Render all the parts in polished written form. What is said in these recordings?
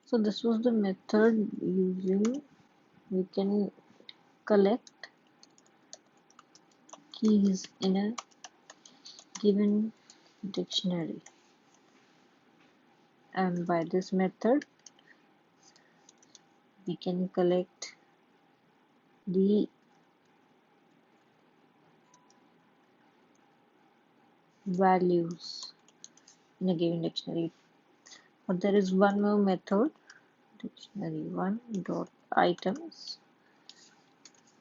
So this was the method using we can collect keys in a given dictionary, and by this method we can collect the values in a given dictionary. But there is one more method, dictionary1 dot items,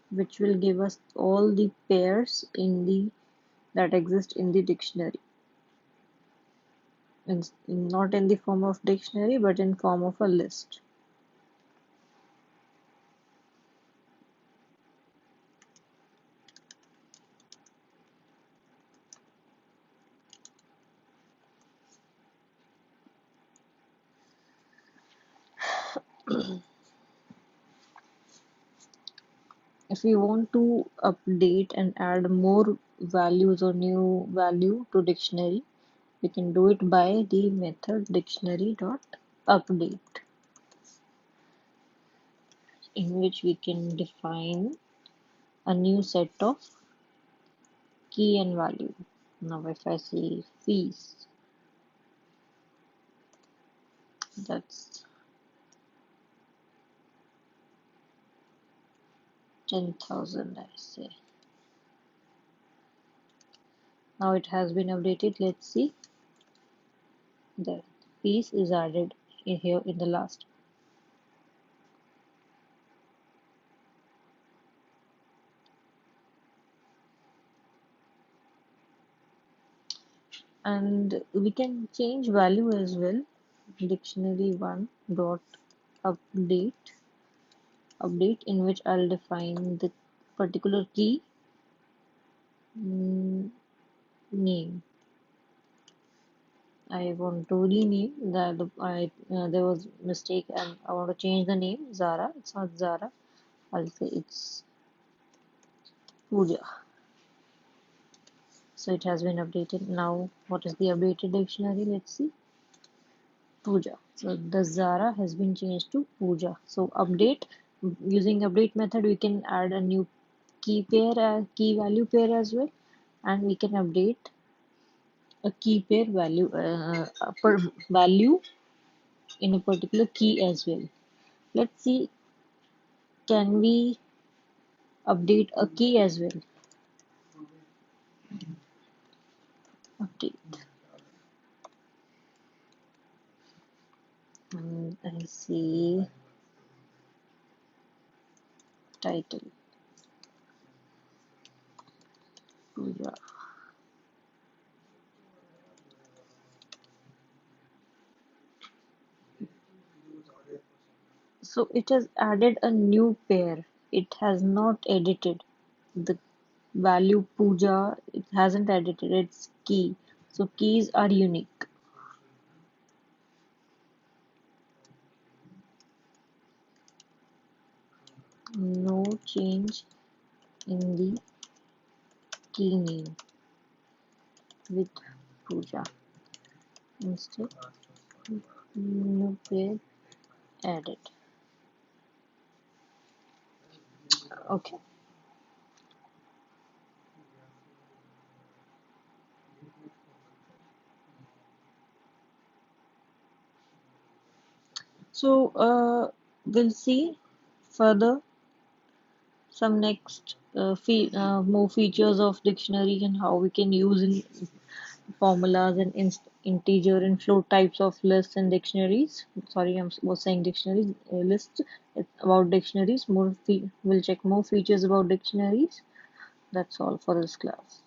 which will give us all the pairs in the that exist in the dictionary. Not in the form of dictionary, but in form of a list. If we want to update and add more values or new value to dictionary, we can do it by the method dictionary dot update, in which we can define a new set of key and value. Now if I say fees, that's 10,000, I say. Now it has been updated. Let's see. The piece is added in here in the last. And we can change value as well. Dictionary1 dot update, in which I'll define the particular key name. I want to rename that there was mistake and I want to change the name Zara. It's not Zara. I'll say it's Pooja. So it has been updated. Now what is the updated dictionary? Let's see. Pooja. So the Zara has been changed to Pooja. So update, using update method we can add a new key pair, key value pair as well, and we can update a key pair value, per value in a particular key as well. Let's see, can we update a key as well? Update. And I see title Pooja. So it has added a new pair. It has not edited the value Pooja. It hasn't edited its key. So keys are unique. No change in the key name with Pooja. Instead, new pair added. Okay. So we'll see further some next more features of dictionary and how we can use in formulas and integer and float types of lists and dictionaries. Sorry, was saying dictionaries lists. It's about dictionaries. We'll check more features about dictionaries. That's all for this class.